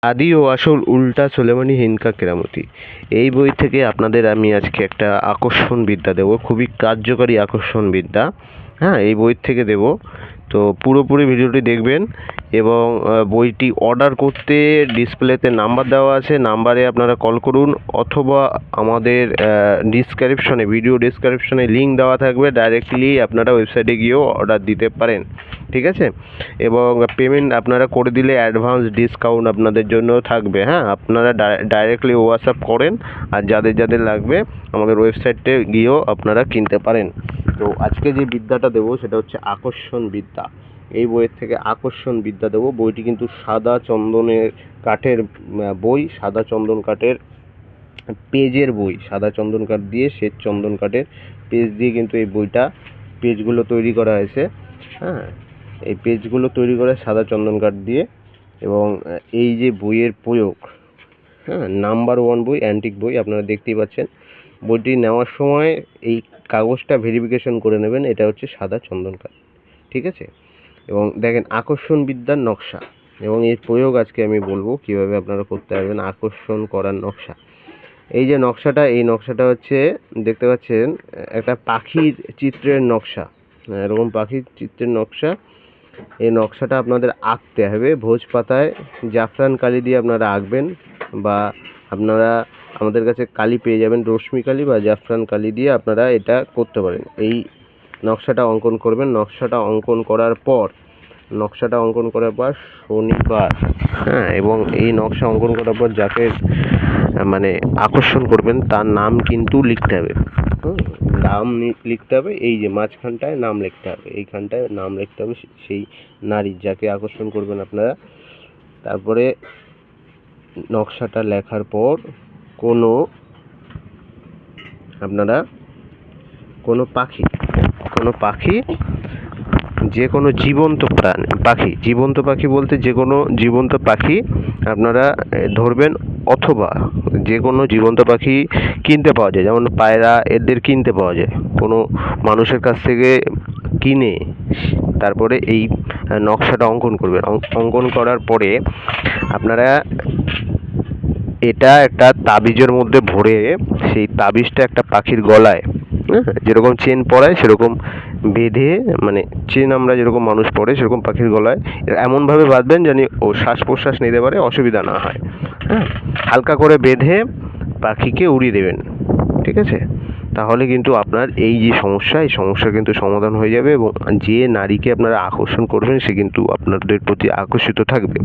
আদি ও আসল উল্টা সোলেমানি হিনকা কেরামতি, এই বই থেকে আপনাদের আমি আজকে একটা আকর্ষণ বিদ্যা দেবো, খুবই কার্যকরী আকর্ষণ বিদ্যা। হ্যাঁ, এই বই থেকে দেবো, তো পুরোপুরি ভিডিওটি দেখবেন। এবং বইটি অর্ডার করতে ডিসপ্লেতে নাম্বার দেওয়া আছে, নাম্বারে আপনারা কল করুন, অথবা আমাদের ডিসক্রিপশনে, ভিডিও ডিসক্রিপশনে লিঙ্ক দেওয়া থাকবে, ডাইরেক্টলি আপনারা ওয়েবসাইটে গিয়েও অর্ডার দিতে পারেন, ঠিক আছে। এবং পেমেন্ট আপনারা করে দিলে অ্যাডভান্স ডিসকাউন্ট আপনাদের জন্য থাকবে। হ্যাঁ, আপনারা ডাইরেক্টলি হোয়াটসঅ্যাপ করেন, আর যাদের যাদের লাগবে আমাদের ওয়েবসাইটে গিয়েও আপনারা কিনতে পারেন। তো আজকে যে বিদ্যাটা দেবো সেটা হচ্ছে আকর্ষণ বিদ্যা। এই বইয়ের থেকে আকর্ষণ বিদ্যা দেবো। বইটি কিন্তু সাদা চন্দনের কাঠের বই, সাদা চন্দন কাঠের পেজের বই, সাদা চন্দন কাঠ দিয়ে শ্বেত চন্দন কাঠের পেজ দিয়ে কিন্তু এই বইটা, পেজগুলো তৈরি করা হয়েছে। হ্যাঁ, এই পেজগুলো তৈরি করে সাদা চন্দন কাঠ দিয়ে। এবং এই যে বইয়ের প্রয়োগ, হ্যাঁ, নাম্বার 1 বই, অ্যান্টিক বই। আপনারা দেখতেই পাচ্ছেন, বইটি নেওয়ার সময় এই কাগজটা ভেরিফিকেশন করে নেবেন, এটা হচ্ছে সাদা চন্দন কাঠ, ঠিক আছে। এবং দেখেন আকর্ষণ বিদ্যার নকশা, এবং এর প্রয়োগ আজকে আমি বলবো কিভাবে আপনারা করতে পারবেন আকর্ষণ করার নকশা। এই যে নকশাটা, এই নকশাটা হচ্ছে, দেখতে পাচ্ছেন, একটা পাখির চিত্রের নকশা, এরকম পাখির চিত্রের নকশা। এই নকশাটা আপনাদের আঁকতে হবে ভোজ পাতায়, জাফরান কালি দিয়ে আপনারা আঁকবেন, বা আপনারা আমাদের কাছে কালি পেয়ে যাবেন, রশ্মি কালি বা জাফরান কালি দিয়ে আপনারা এটা করতে পারেন। এই নকশাটা অঙ্কন করবেন। নকশাটা অঙ্কন করার পর শনিবার, হ্যাঁ, এবং এই নকশা অঙ্কন করার পর যাকে মানে আকর্ষণ করবেন তার নাম কিন্তু লিখতে হবে। নাম লিখতে হবে, এই যে মাঝখানটায় নাম লিখতে হবে, এইখানটায় নাম লিখতে হবে সেই নারী যাকে আকর্ষণ করবেন আপনারা। তারপরে নকশাটা লেখার পর আপনারা কোনো পাখি, যে কোনো জীবন্ত পাখি, জীবন্ত পাখি বলতে যে কোনো জীবন্ত পাখি আপনারা ধরবেন, অথবা যে কোনো জীবন্ত পাখি কিনতে পাওয়া যায়, যেমন পায়রা, এদের কিনতে পাওয়া যায়, কোনো মানুষের কাছ থেকে কিনে তারপরে এই নকশাটা অঙ্কন করবেন। অঙ্কন করার পরে আপনারা এটা একটা তাবিজের মধ্যে ভরে, সেই তাবিজটা একটা পাখির গলায়, যেরকম চেন পরায় সেরকম বেঁধে, মানে চেন আমরা যেরকম মানুষ পরে সেরকম পাখির গলায় এমনভাবে বাঁধবেন যেন ও শ্বাস প্রশ্বাস নিতে পারে, অসুবিধা না হয়। হ্যাঁ, হালকা করে বেঁধে পাখিকে উড়িয়ে দেবেন, ঠিক আছে। তাহলে কিন্তু আপনার এই যে সমস্যা, এই সমস্যা কিন্তু সমাধান হয়ে যাবে, এবং যে নারীকে আপনারা আকর্ষণ করবেন সে কিন্তু আপনাদের প্রতি আকর্ষিত থাকবে।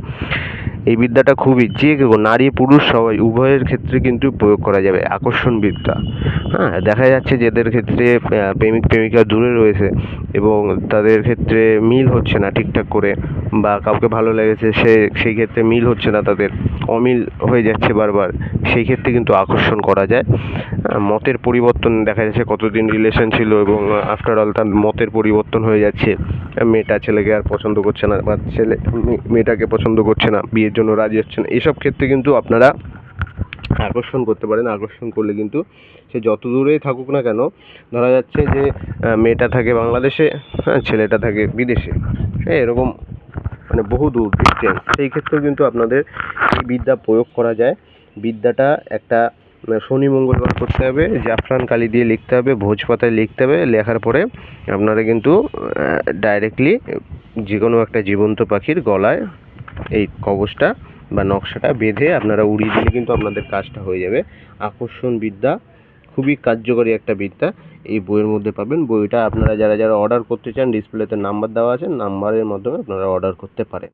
এই বিদ্যাটা খুবই, যে কেউ নারী পুরুষ সবাই উভয়ের ক্ষেত্রে কিন্তু প্রয়োগ করা যাবে আকর্ষণ বিদ্যা। হ্যাঁ, দেখা যাচ্ছে যাদের ক্ষেত্রে প্রেমিক প্রেমিকা দূরে রয়েছে এবং তাদের ক্ষেত্রে মিল হচ্ছে না ঠিকঠাক করে, বা কাউকে ভালো লেগেছে সেই ক্ষেত্রে মিল হচ্ছে না, তাদের অমিল হয়ে যাচ্ছে বারবার, সেই ক্ষেত্রে কিন্তু আকর্ষণ করা যায়। মতের পরিবর্তন দেখা যাচ্ছে, কতদিন রিলেশন ছিল এবং আফটার অল তার মতের পরিবর্তন হয়ে যাচ্ছে, মেয়েটা ছেলেকে আর পছন্দ করছে না, বা ছেলে মেয়েটাকে পছন্দ করছে না, বিয়ের জন্য রাজি হচ্ছে না, এসব ক্ষেত্রে কিন্তু আপনারা আকর্ষণ করতে পারেন। আকর্ষণ করলে কিন্তু সে যত দূরেই থাকুক না কেন, ধরা যাচ্ছে যে মেয়েটা থাকে বাংলাদেশে, হ্যাঁ, ছেলেটা থাকে বিদেশে, হ্যাঁ, এরকম মানে বহু দূর ডিস্টেন্স, সেই ক্ষেত্রেও কিন্তু আপনাদের এই বিদ্যা প্রয়োগ করা যায়। বিদ্যাটা একটা শনি মঙ্গলবার করতে হবে, জাফরান কালি দিয়ে লিখতে হবে, ভোজ পাতায় লিখতে হবে। লেখার পরে আপনারা কিন্তু ডাইরেক্টলি যে কোনো একটা জীবন্ত পাখির গলায় এই কবচটা বা নকশাটা বেঁধে আপনারা উড়িয়ে দিলে কিন্তু আপনাদের কাজটা হয়ে যাবে। আকর্ষণ বিদ্যা খুবই কার্যকরী একটা বিদ্যা, এই বইয়ের মধ্যে পাবেন। বইটা আপনারা যারা যারা অর্ডার করতে চান, ডিসপ্লেতে নাম্বার দেওয়া আছে, নাম্বারের মাধ্যমে আপনারা অর্ডার করতে পারেন।